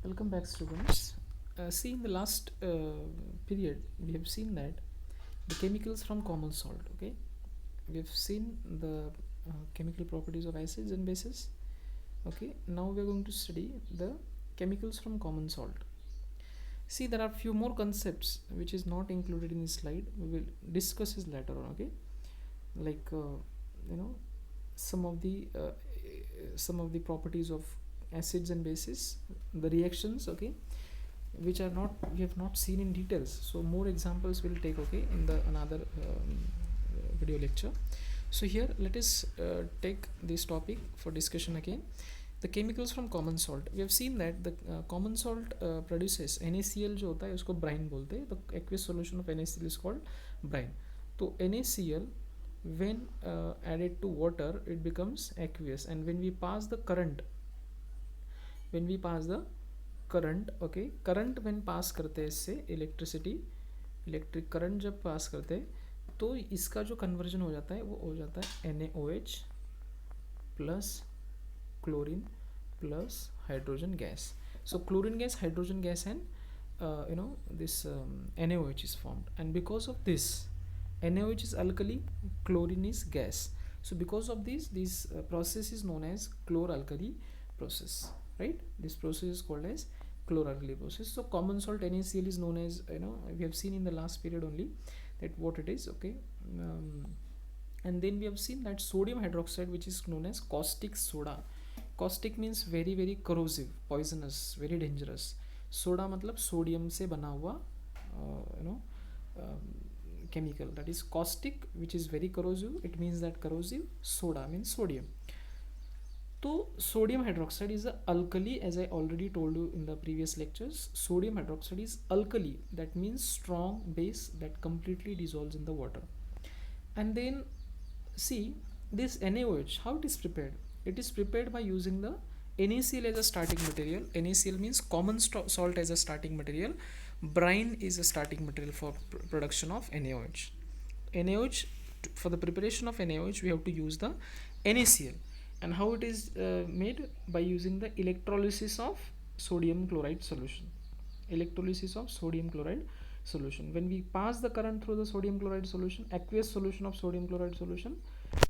Welcome back, students. See, in the last period, we have seen that the chemicals from common salt. Okay, we have seen the chemical properties of acids and bases. Okay, now we are going to study the chemicals from common salt. See, there are few more concepts which is not included in this slide. We will discuss this later on. Okay, like you know some of the properties of acids and bases, the reactions. Okay, which are not we have not seen in details, so more examples we'll take, okay, in the another video lecture. So here let us take this topic for discussion again, the chemicals from common salt. We have seen that the common salt produces NaCl जो होता है उसको brine बोलते हैं. The aqueous solution of NaCl is called brine. तो NaCl when added to water it becomes aqueous, and when we pass the current, okay, current when pass करते हैं इससे इलेक्ट्रिक करंट जब पास करते हैं तो इसका जो कन्वर्जन हो जाता है वो हो जाता है NaOH plus chlorine plus hydrogen gas. So chlorine gas, hydrogen gas, and this NaOH is formed, and because of this NaOH is alkali, chlorine is gas. So because of this process is known as chloralkali process, right? This process is called as chloralkali process. So common salt NaCl is known as, we have seen in the last period only that what it is, okay. And then we have seen that sodium hydroxide, which is known as caustic soda. Caustic means very very corrosive, poisonous, very dangerous. Soda मतलब sodium से बना हुआ chemical, that is caustic, which is very corrosive. It means that corrosive. Soda means sodium. So sodium hydroxide is a alkali, as I already told you in the previous lectures. Sodium hydroxide is alkali, that means strong base that completely dissolves in the water. And then see this NaOH, how it is prepared. It is prepared by using the NaCl as a starting material. NaCl means common salt as a starting material. Brine is a starting material for production of NaOH. NaOH, for the preparation of NaOH we have to use the NaCl. And how it is made? By using the electrolysis of sodium chloride solution. Electrolysis of sodium chloride solution. When we pass the current through the sodium chloride solution, aqueous solution of sodium chloride solution,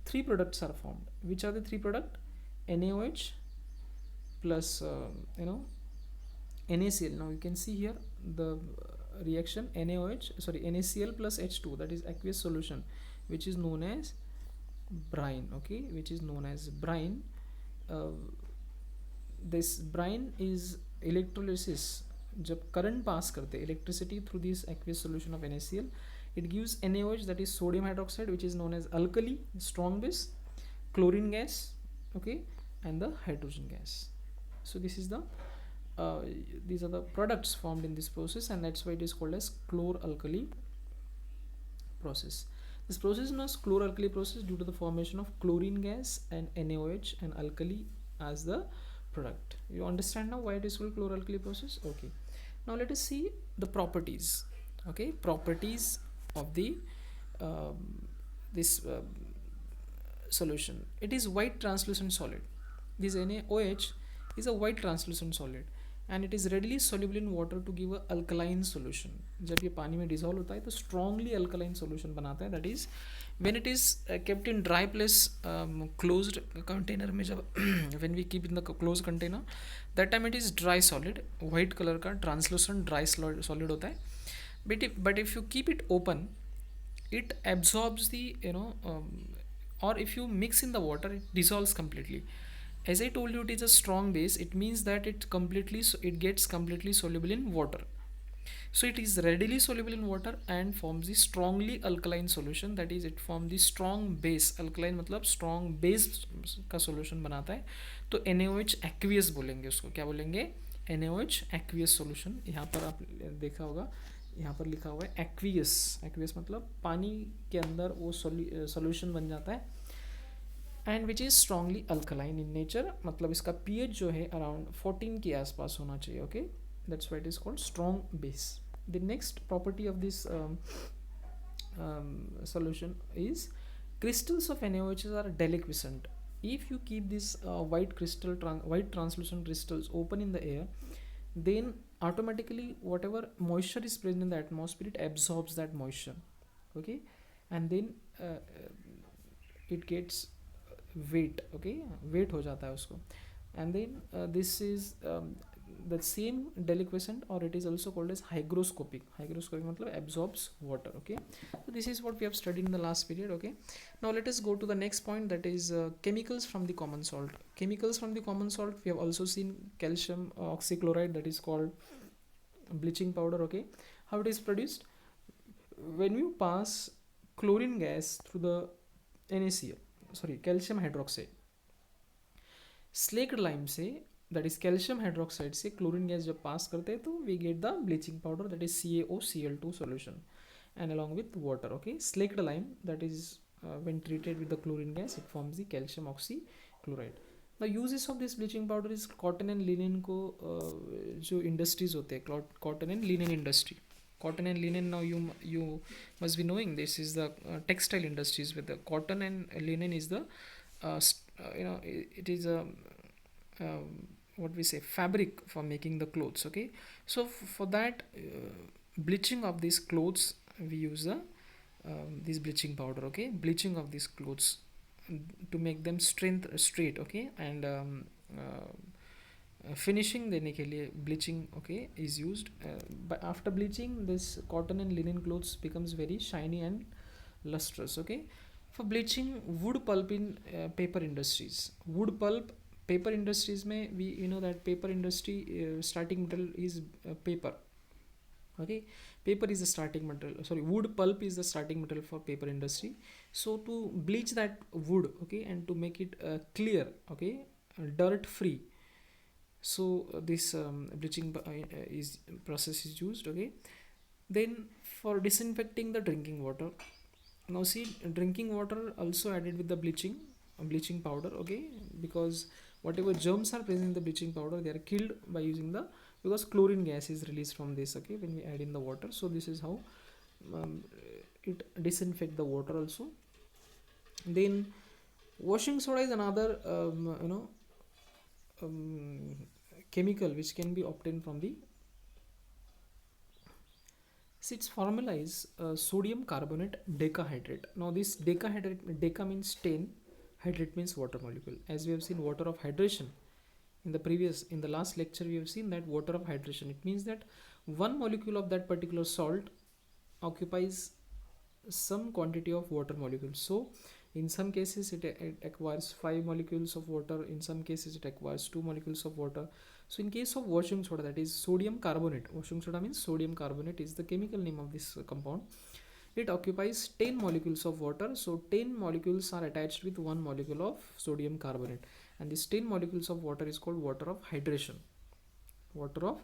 three products are formed. Which are the three products? NaOH plus NaCl. Now you can see here the reaction NaCl plus H2, that is aqueous solution, which is known as brine. Okay, which is known as brine. This brine is electrolysis. जब current pass करते electricity through this aqueous solution of NaCl, it gives NaOH, that is sodium hydroxide, which is known as alkali, strong base, chlorine gas, okay, and the hydrogen gas. So this is the these are the products formed in this process, and that's why it is called as chloralkali process. This process is known as chloralkali process due to the formation of chlorine gas and NaOH and alkali as the product. You understand now why it is called chloralkali process? Okay. Now let us see the properties. Okay, properties of the this solution. It is white translucent solid. This NaOH is a white translucent solid, and it is readily soluble in water to give a alkaline solution. जब ये पानी में dissolve होता है तो strongly alkaline solution बनाता है. That is when it is kept in dry place, closed container में जब when we keep in the closed container, that time it is dry solid, white color का translucent dry solid होता है. But if you keep it open, it absorbs the or if you mix in the water, it dissolves completely. As I told you, it is a strong base. It means that it gets completely soluble in water. So it is readily soluble in water and forms the strongly alkaline solution. That is, it forms the strong base. Alkaline मतलब strong base का solution बनाता है. तो NaOH aqueous बोलेंगे उसको. क्या बोलेंगे? NaOH aqueous solution. यहाँ पर आप देखा होगा, यहाँ पर लिखा हुआ है aqueous. Aqueous मतलब पानी के अंदर वो solution बन जाता है, and which is strongly alkaline in nature. मतलब इसका pH जो है अराउंड 14 के आसपास होना चाहिए. Okay, that's why it is called strong base. The next property of this solution is crystals of NaOH are deliquescent. If you keep this white translucent crystals open in the air, then automatically whatever moisture is present in the atmosphere, it absorbs that moisture. Okay, and then it gets weight. Okay, weight हो जाता है उसको. And then this is the same deliquescent, or it is also called as hygroscopic. Hygroscopic मतलब absorbs water. Okay, so this is what we have studied in the last period. Okay, now let us go to the next point, that is chemicals from the common salt. Chemicals from the common salt, we have also seen calcium oxychloride, that is called bleaching powder. Okay, how it is produced? When you pass chlorine gas through the NaCl, sorry, calcium hydroxide, slaked lime से, that is calcium hydroxide से chlorine gas जब pass करते हैं तो we get the bleaching powder, that is CaOCl2 solution and along with water. Okay, slaked lime, that is when treated with the chlorine gas, it forms the calcium oxychloride. The uses of this bleaching powder is cotton and linen को जो industries होते हैं, cotton and linen industry. Cotton and linen, now you must be knowing, this is the textile industries, with the cotton and linen is the it is a what we say, fabric for making the clothes. Okay, so for that bleaching of these clothes, we use this bleaching powder. Okay, bleaching of these clothes to make them straight. Okay, and finishing देने के लिए bleaching, okay, is used. But after bleaching, this cotton and linen clothes becomes very shiny and lustrous. Okay, for bleaching wood pulp in paper industries. Wood pulp paper industries में, we know that paper industry starting material is paper. Okay, paper is the starting material, sorry, wood pulp is the starting material for paper industry. So to bleach that wood, okay, and to make it clear, okay, dirt free, so this bleaching is process is used. Okay, then for disinfecting the drinking water, now see, drinking water also added with the bleaching powder. Okay, because whatever germs are present in the bleaching powder, they are killed by using the, because chlorine gas is released from this. Okay, when we add in the water, so this is how it disinfect the water also. Then washing soda is another chemical which can be obtained from the, its formula is sodium carbonate decahydrate. Now this decahydrate, deca means 10, hydrate means water molecule. As we have seen water of hydration in the last lecture, we have seen that water of hydration, it means that one molecule of that particular salt occupies some quantity of water molecules. So in some cases it acquires 5 molecules of water, in some cases it acquires 2 molecules of water. So in case of washing soda, that is sodium carbonate, washing soda means sodium carbonate is the chemical name of this compound. It occupies 10 molecules of water, so 10 molecules are attached with 1 molecule of sodium carbonate, and this 10 molecules of water is called water of hydration. Water of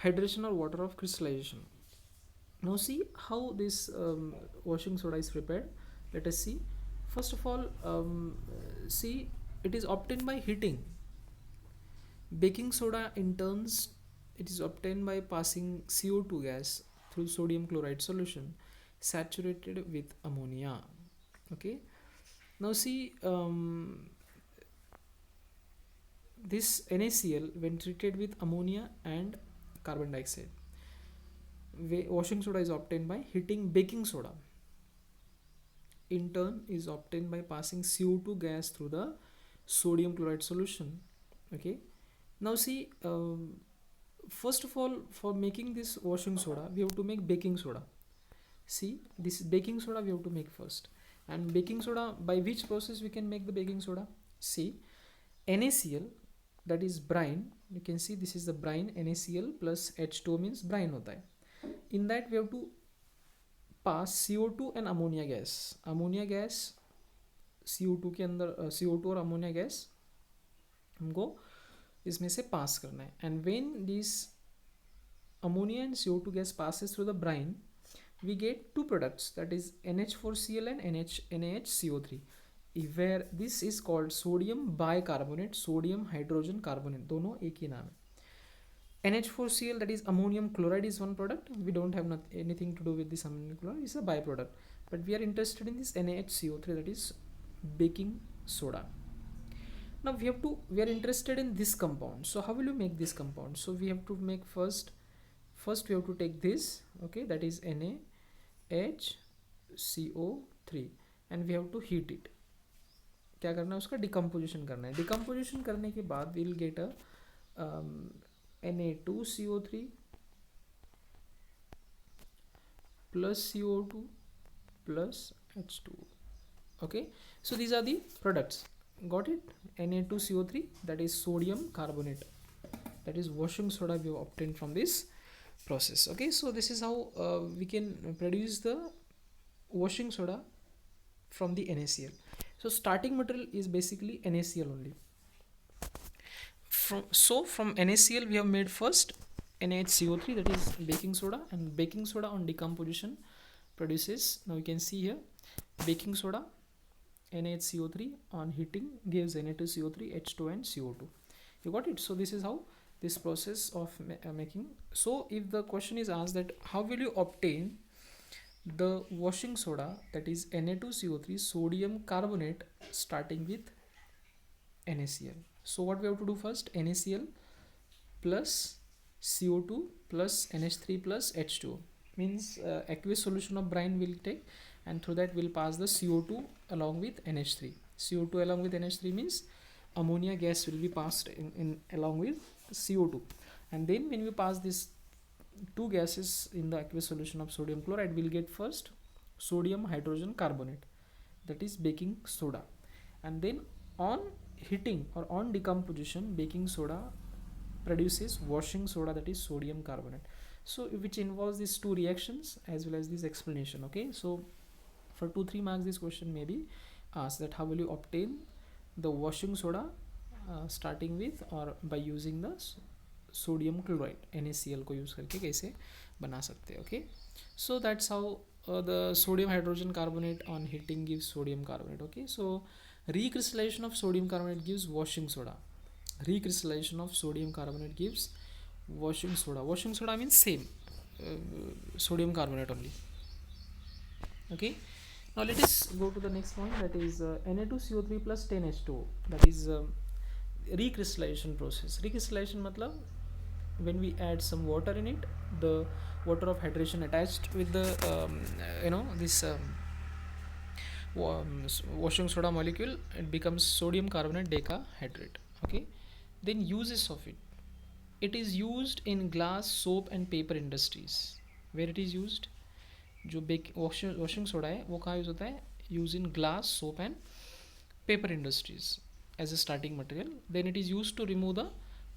hydration or water of crystallization. Now see how this washing soda is prepared. Let us see. First of all, see, it is obtained by heating. Baking soda in turns, it is obtained by passing CO2 gas through sodium chloride solution saturated with ammonia. Okay, now see, this NaCl, when treated with ammonia and carbon dioxide, washing soda is obtained by heating. Baking soda in turn is obtained by passing CO2 gas through the sodium chloride solution. Okay, now see, first of all, for making this washing soda, we have to make baking soda. See, this baking soda we have to make first. And baking soda, by which process we can make the baking soda? See, NaCl, that is brine, you can see this is the brine, NaCl plus H2O means brine hota hai. In that we have to pass CO2 and ammonia gas. Ammonia gas CO2 के अंदर CO2 और ammonia gas हमको इसमें से पास करना है. And when this ammonia and CO2 gas passes through the brine, we get two products, that is NH4Cl and NaHCO3, where this is called sodium bicarbonate, sodium hydrogen carbonate, दोनों एक ही नाम है. NH4Cl, that is ammonium chloride, is one product. We don't have anything to do with this ammonium chloride, it's a byproduct, but we are interested in this NaHCO3, that is baking soda. Now we are interested in this compound. So how will you make this compound? So we have to make first we have to take this, okay, that is NaHCO3, and we have to heat it. क्या करना है, उसका decomposition करना है. Decomposition करने के बाद we will get a Na2CO3 plus CO2 plus H2. Okay, so these are the products. Got it? Na2CO3, that is sodium carbonate, that is washing soda we have obtained from this process. Okay, so this is how we can produce the washing soda from the NaCl. So starting material is basically NaCl only. From NaCl we have made first NaHCO3, that is baking soda, and baking soda on decomposition produces, now you can see here, baking soda, NaHCO3 on heating gives Na2CO3, H2 and CO2. You got it? So this is how this process of making. So if the question is asked that how will you obtain the washing soda, that is Na2CO3 sodium carbonate starting with NaCl. So what we have to do first, NaCl plus CO2 plus NH3 plus H2 means aqueous solution of brine will take, and through that we'll pass the CO2 along with NH3. CO2 along with NH3 means ammonia gas will be passed in along with CO2, and then when we pass these two gases in the aqueous solution of sodium chloride, we'll get first sodium hydrogen carbonate, that is baking soda, and then on heating or on decomposition, baking soda produces washing soda, that is sodium carbonate. So which involves these two reactions as well as this explanation. Okay, so for 2-3 marks this question may be asked, that how will you obtain the washing soda starting with or by using the sodium chloride NaCl को use करके कैसे बना सकते हैं. Okay, so that's how the sodium hydrogen carbonate on heating gives sodium carbonate. Okay, so recrystallization of sodium carbonate gives washing soda. Recrystallization of sodium carbonate gives washing soda. Washing soda means same sodium carbonate only. Okay, now let us go to the next point, that is Na2CO3 plus 10H2O, that is recrystallization process. Recrystallization matlab when we add some water in it, the water of hydration attached with the this washing soda molecule, it becomes sodium carbonate decahydrate. Okay, then uses of it, it is used in glass, soap and paper industries. Where it is used, जो washing soda है वो कहाँ use होता है, use in glass, soap and paper industries as a starting material. Then it is used to remove the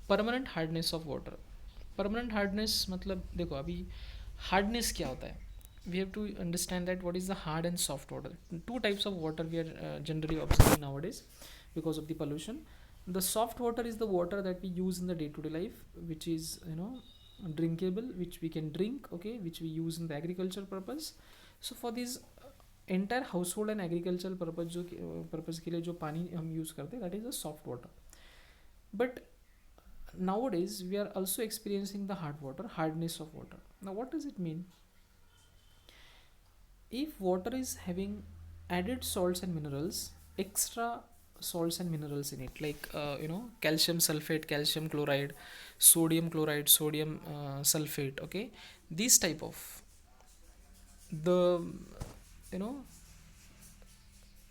permanent hardness of water. Permanent hardness मतलब देखो अभी hardness क्या होता है, we have to understand that what is the hard and soft water. Two types of water we are generally observing nowadays because of the pollution. The soft water is the water that we use in the day-to-day life, which is drinkable, which we can drink, okay, which we use in the agriculture purpose. So for these entire house hold and agricultural purpose के लिए जो पानी हम use करते हैं, that is a soft water. But nowadays we are also experiencing the hardness of water. Now what does it mean? If water is having added salts and minerals, extra salts and minerals in it, like calcium sulfate, calcium chloride, sodium chloride, sodium sulfate, okay, these type of the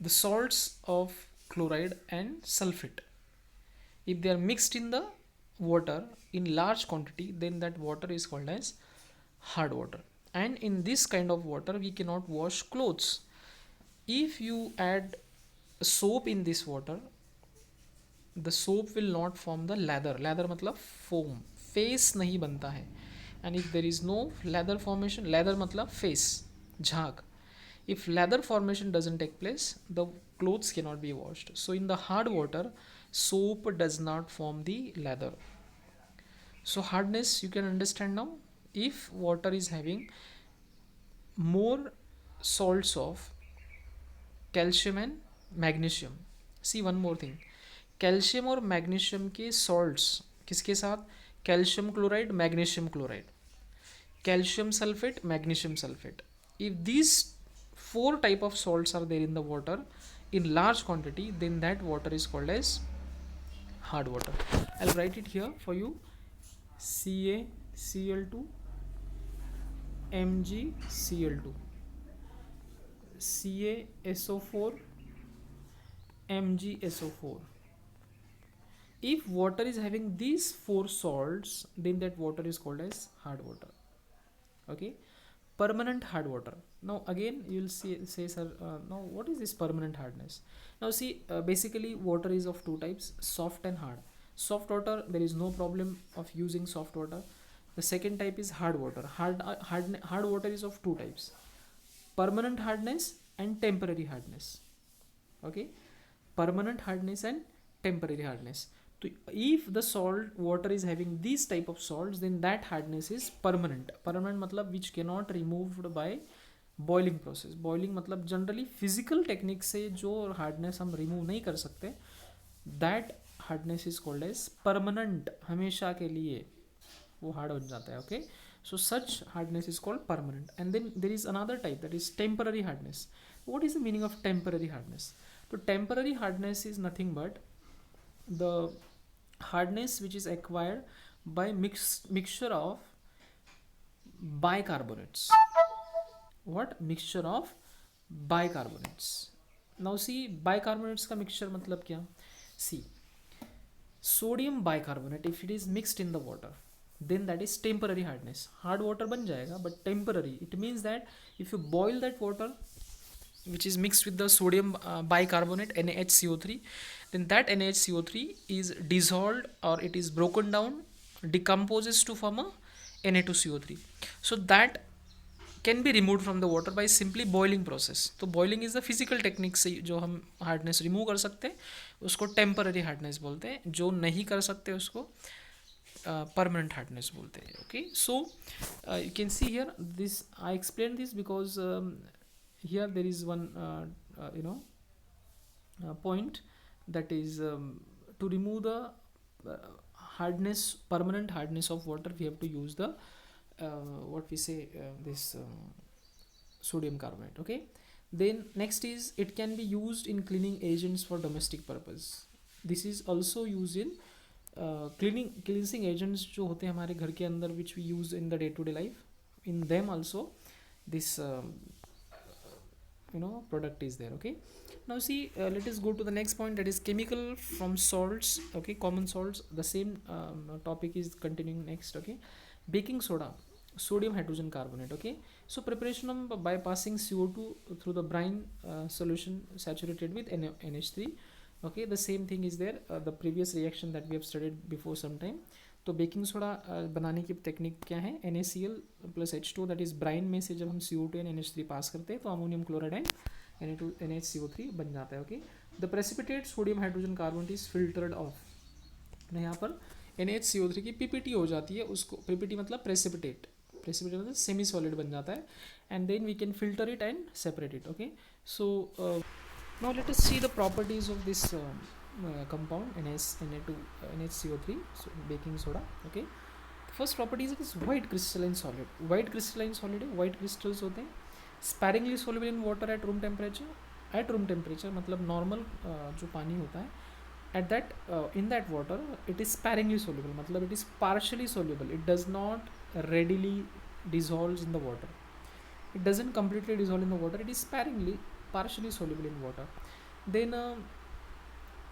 the salts of chloride and sulfate, if they are mixed in the water in large quantity, then that water is called as hard water. And in this kind of water we cannot wash clothes. If you add soap in this water, the soap will not form the lather मतलब foam, face नहीं बनता है. And if there is no lather formation, lather मतलब face, झाग, if lather formation doesn't take place, the clothes cannot be washed. So in the hard water, soap does not form the lather. So hardness you can understand now. If water is having more salts of calcium and magnesium, see one more thing, calcium और magnesium के salts किसके साथ, calcium chloride, magnesium chloride, calcium sulfate, magnesium sulfate. If these 4 type of salts are there in the water in large quantity, then that water is called as hard water. I'll write it here for you. CaCl2 MgCl2 CaSO4 MgSO4. If water is having these four salts, then that water is called as hard water. Okay, permanent hard water. Now again you will say sir, now what is this permanent hardness? Now see, basically water is of two types, soft and hard. Soft water, there is no problem of using soft water. The second type is hard water. Hard water is of two types, permanent hardness and temporary hardness. Okay, permanent hardness and temporary hardness. So if the salt water is having these type of salts, then that hardness is permanent. Permanent मतलब which cannot removed by boiling process. Boiling मतलब generally physical technique से जो hardness हम remove नहीं कर सकते, that hardness is called as permanent. हमेशा के लिए वो हार्ड बन जाता है. Okay, so such hardness is called permanent. And then there is another type, that is temporary hardness. what is the meaning of temporary hardness? So temporary hardness is nothing but the hardness which is acquired by mixture of bicarbonates. What? Mixture of bicarbonates. Now see, bicarbonates का mixture मतलब क्या? See, sodium bicarbonate if it is mixed in the water, then that is temporary hardness. Hard water बन जाएगा but temporary. It means that if you boil that water which is mixed with the sodium bicarbonate NaHCO3, then that NaHCO3 is dissolved or it is broken down, decomposes to form a Na2CO3. So that can be removed from the water by simply boiling process. तो boiling is the physical technique से जो हम hardness remove कर सकते हैं उसको temporary hardness बोलते हैं. जो नहीं कर सकते उसको permanent hardness बोलते हैं. Okay, so you can see here this, I explained this because here there is one point, that is to remove the hardness, permanent hardness of water, we have to use the what we say this sodium carbonate. Okay, then next is it can be used in cleaning agents for domestic purpose. This is also used in cleansing agents जो होते हैं हमारे घर के अंदर, which we use in the day to day life. In them also this product is there. Okay, now see, let us go to the next point, that is chemical from salts. Okay, common salts, the same topic is continuing next. Okay, baking soda, sodium hydrogen carbonate. Okay, so preparation of by passing CO2 through the brine solution saturated with NH3. Okay, the same thing is there, the previous reaction that we have studied before some time. तो baking soda बनाने की technique क्या है? NaCl plus H2, that is brine में से जब हम CO2 and NH3 पास करते हैं तो अमोनियम क्लोराइड एंड NaCO3 बन जाता है. Okay, the precipitate sodium hydrogen carbonate is filtered of. यहाँ पर NaCO3 की PPT हो जाती है, उसको PPT मतलब प्रेसिपिटेट मतलब सेमी सॉलिड बन जाता है, and then we can filter it and separate it. Okay, so now let us see the properties of this compound NaCO3, so baking soda. Okay, first property is white crystalline solid. White crystalline solid है, white crystals होते हैं, sparingly soluble in water at room temperature. At room temperature मतलब normal जो पानी होता है, at that in that water it is sparingly soluble, मतलब it is partially soluble. It does not readily dissolves in the water. It doesn't completely dissolve in the water. It is sparingly, partially soluble in water. Then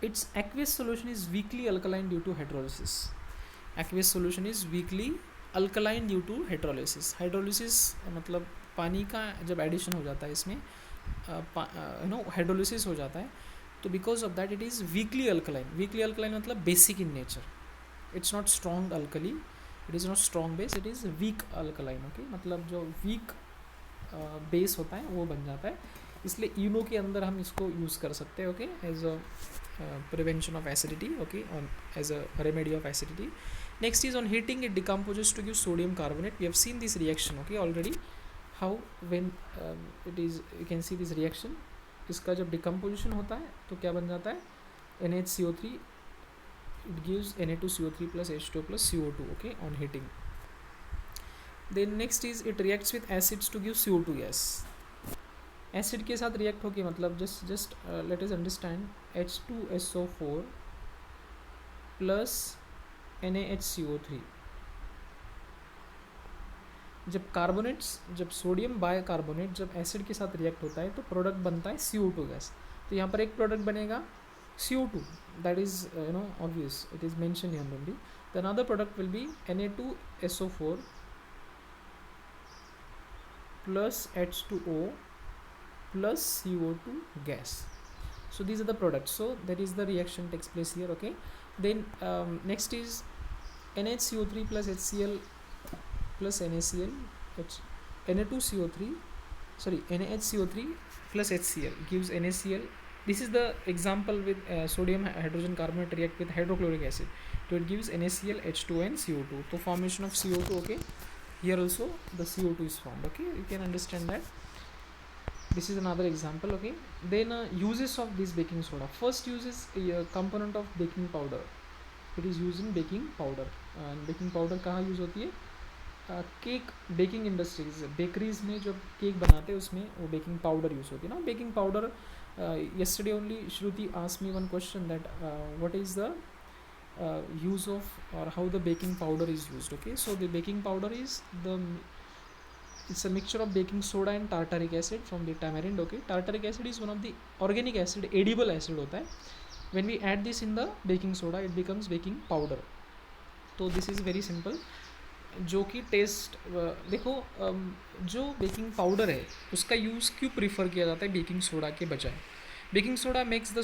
its aqueous solution is weakly alkaline due to hydrolysis. Aqueous solution is weakly alkaline due to hydrolysis. Hydrolysis मतलब पानी का जब addition हो जाता है इसमें hydrolysis हो जाता है, तो because of that it is weakly alkaline. Weakly alkaline मतलब basic in nature. It's not strong alkali, it is not strong base, it is weak alkaline. Okay, मतलब जो वीक बेस होता है वो बन जाता है, इसलिए यूनो के अंदर हम इसको यूज़ कर सकते हैं. Okay, as a prevention of acidity. Okay, on as a remedy of acidity. Next is on heating, it decomposes to give sodium carbonate. We have seen this reaction. Okay, already how when it is, you can see this reaction. इसका जब decomposition होता है तो क्या बन जाता है? NaCO3, it gives Na2CO3 plus H2 plus CO2. Okay, on heating. Then next is it reacts with acids to give CO2 gas. Acid के साथ रिएक्ट होके मतलब just let us understand H2SO4 plus NaHCO3। जब carbonates, जब sodium bicarbonate जब acid के साथ react होता है तो प्रोडक्ट बनता है CO2 गैस। तो यहाँ पर एक प्रोडक्ट बनेगा CO2, that is obvious, it is mentioned here only. The another product will be Na2SO4 plus H2O plus CO2 gas. So these are the products, so that is the reaction takes place here. Okay, then next is NaCO3 plus HCl plus NaCl, Na2CO3, sorry, NaHCO3 plus HCl gives NaCl. This is the example with sodium hydrogen carbonate react with hydrochloric acid, so it gives NaCl, H2 and CO2. So formation of CO2. Okay, here also the CO2 is formed. Okay, you can understand that. This is another example. Okay, then uses of this baking soda. First use is a component of baking powder. It is used in baking powder. And baking powder कहाँ use होती है? Cake baking industries, bakeries में जब cake बनाते हैं उसमें वो baking powder use होती है ना, baking powder. yesterday only Shruti asked me one question that what is the use of or how the baking powder is used. Okay, so the baking powder is it's a mixture of baking soda and tartaric acid from the tamarind. Okay, tartaric acid is one of the organic acid, edible acid होता है. When we add this in the baking soda it becomes baking powder. तो this is very simple. जो कि test देखो, जो baking powder है उसका use क्यों प्रीफर किया जाता है बेकिंग सोडा के बजाय? Baking soda makes the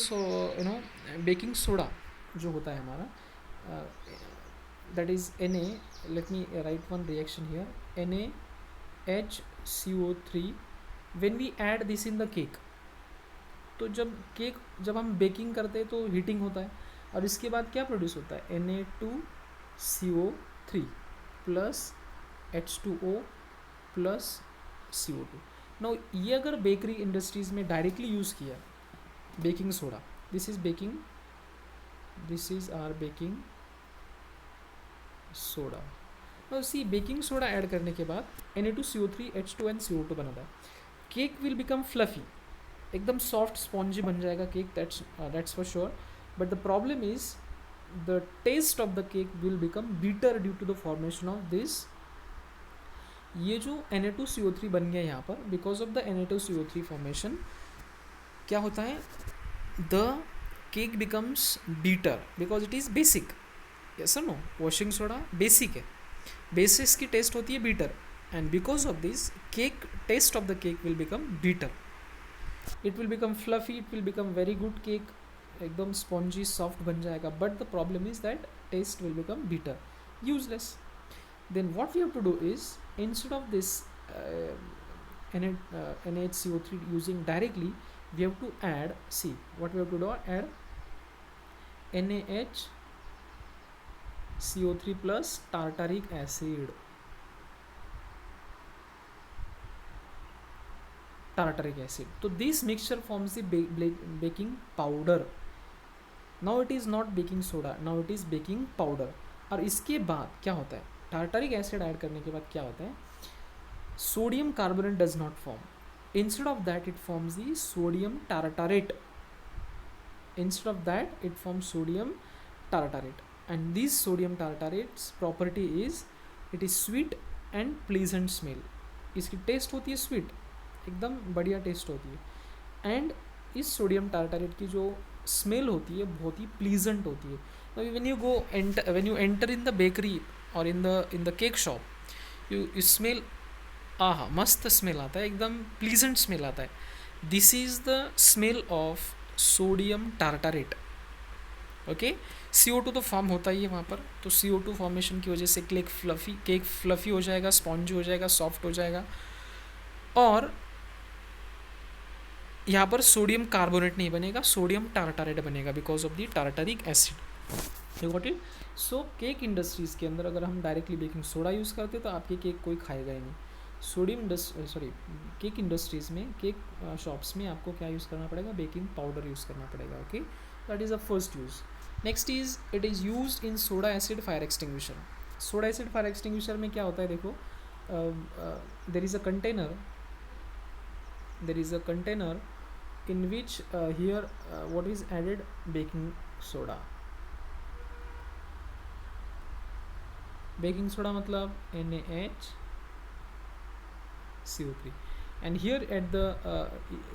baking soda जो होता है हमारा, that is Na, let me write one reaction here, NaHCO3 when we add this in the cake. तो जब हम बेकिंग करते हैं तो हीटिंग होता है और इसके बाद क्या प्रोड्यूस होता है? Na2CO3 plus H2O plus CO2. Now ये अगर बेकरी इंडस्ट्रीज़ में डायरेक्टली यूज़ किया baking soda, this is our baking soda. Now see, baking soda add करने के बाद Na2CO3 H2 एंड CO2 बनता है. केक विल बिकम फ्लफी, एकदम सॉफ्ट स्पॉन्जी बन जाएगा cake, that's for sure. But the problem is the taste of the cake will become bitter due to the formation of this. ये जो Na2CO3 बन गया यहाँ पर, because of the Na2CO3 formation क्या होता है? The cake becomes bitter because it is basic. Yes or no? Washing soda basic है, basis की taste होती है bitter, and because of this cake, taste of the cake will become bitter. It will become fluffy, it will become very good cake, एकदम spongy soft बन जाएगा. But the problem is that taste will become bitter, useless. Then what we have to do is, instead of this NaHCO3 using directly, we have to add, see what we have to do, add NaHCO3 plus tartaric acid. Tartaric acid. So this mixture forms the baking powder. Now it is not baking soda, now it is baking powder. और इसके बाद क्या होता है? Tartaric acid add करने के बाद क्या होता है? Sodium carbonate does not form. Instead of that it forms the sodium tartrate. Instead of that it forms sodium tartrate. And this sodium tartrate's property is it is sweet and pleasant smell. इसकी taste होती है sweet, एकदम बढ़िया test होती है, and इस sodium टार्टारेट की जो स्मेल होती है बहुत ही प्लीजेंट होती है. When you enter in the bakery और in the cake shop, you smell, aha मस्त स्मेल आता है, एकदम प्लीजेंट स्मेल आता है. This is the smell of sodium tartrate. Okay, CO2 तो फॉर्म होता ही है वहाँ पर, तो CO2 फॉर्मेशन की वजह से केक फ्लफ़ी हो जाएगा, स्पॉन्जी हो जाएगा, सॉफ्ट हो जाएगा. और यहाँ पर सोडियम कार्बोनेट नहीं बनेगा, सोडियम टार्टारेट बनेगा because of the tartaric acid. You got it? So cake industries के अंदर अगर हम डायरेक्टली बेकिंग सोडा यूज़ करते तो आपके केक कोई खाएगा ही नहीं. केक इंडस्ट्रीज़ में, केक शॉप्स में आपको क्या यूज़ करना पड़ेगा? बेकिंग पाउडर यूज़ करना पड़ेगा. Okay, that is the first use. Next is it is used in soda acid fire extinguisher. Soda acid fire extinguisher में क्या होता है? देखो, there is a container in which here what is added? Baking soda. Baking soda matlab NaHCO3. And here at the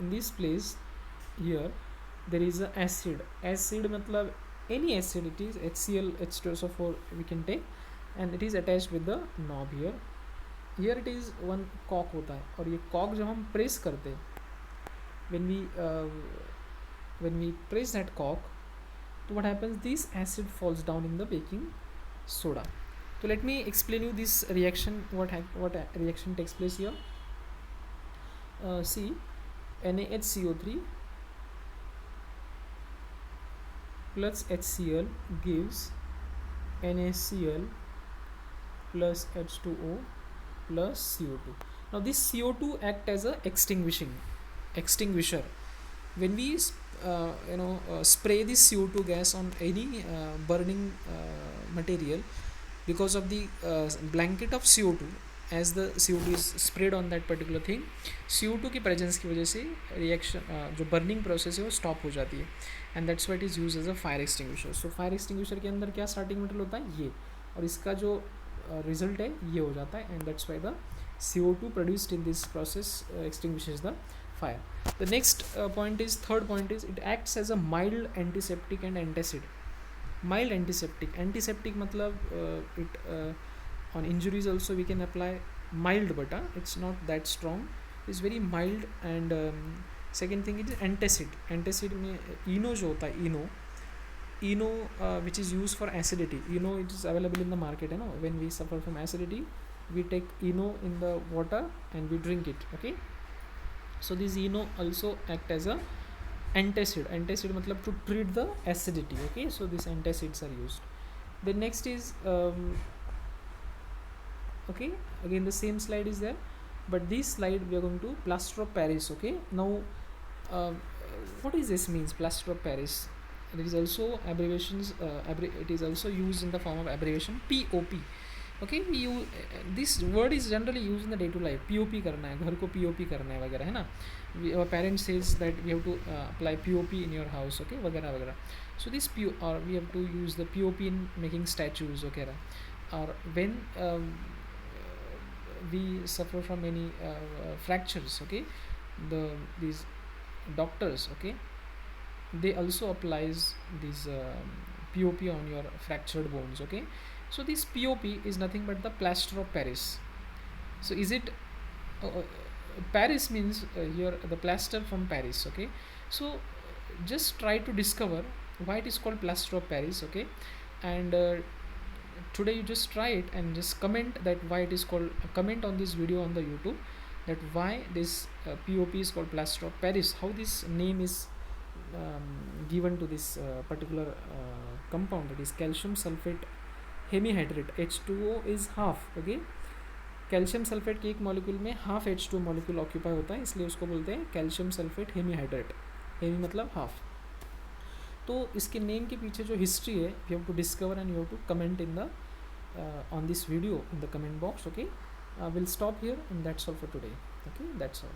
in this place here there is a acid matlab any acid, it is HCl H2SO4 we can take, and it is attached with the knob here. Here it is one कॉक होता है, और ये Kock जब हम press करते हैं, when we press that cork, so what happens, this acid falls down in the baking soda. So let me explain you this reaction, what reaction takes place here. See, NaHCO3 plus HCl gives NaCl plus H2O plus CO2. Now this CO2 act as a extinguisher. When we spray this CO2 gas on any burning material, because of the blanket of CO2, as the CO2 is sprayed on that particular thing, CO2 की presence की वजह से reaction जो burning process है वो stop हो जाती है, and that's why it is used as a fire extinguisher. So fire extinguisher के अंदर क्या starting material होता है, ये, और इसका जो result है ये हो जाता है, and that's why the CO2 produced in this process extinguishes the fire. The next third point is it acts as a mild antiseptic and antacid. Mild antiseptic matlab it on injuries also we can apply mild, but it's not that strong, it's very mild. And second thing is antacid में eno जो होता है, eno which is used for acidity. It is available in the market, when we suffer from acidity we take eno in the water and we drink it. Okay, so this eno also act as a antacid matlab to treat the acidity. Okay, so these antacids are used. The next is okay, again the same slide is there, but this slide we are going to plaster of Paris. Okay, now what is this means, plaster of Paris? There is also abbreviations, it is also used in the form of abbreviation POP. Okay, this word is generally used in the day to life. POP करना है, घर को POP करना है वगैरह, है ना. Our parents says that we have to apply POP in your house. Okay, वगैरह वगैरह. So this or we have to use the POP in making statues वगैरह. Or when we suffer from any fractures, okay, these doctors, okay, they also applies this POP on your fractured bones. Okay, so this POP is nothing but the plaster of Paris. So is it Paris means here the plaster from Paris. Okay, so just try to discover why it is called plaster of Paris. Okay, and today you just try it and just comment that why it is called, comment on this video on the YouTube, that why this POP is called plaster of Paris, how this name is given to this particular compound, that is calcium sulfate hemihydrate. H2O is half. Okay, calcium sulphate के एक molecule में half H2 molecule occupy होता है, इसलिए उसको बोलते हैं calcium sulphate hemihydrate. Hemi मतलब हाफ. तो इसके नेम के पीछे जो हिस्ट्री है you have to discover and you have to comment in the on this video in the comment box. Okay, we'll stop here and that's all for today. Okay, that's all.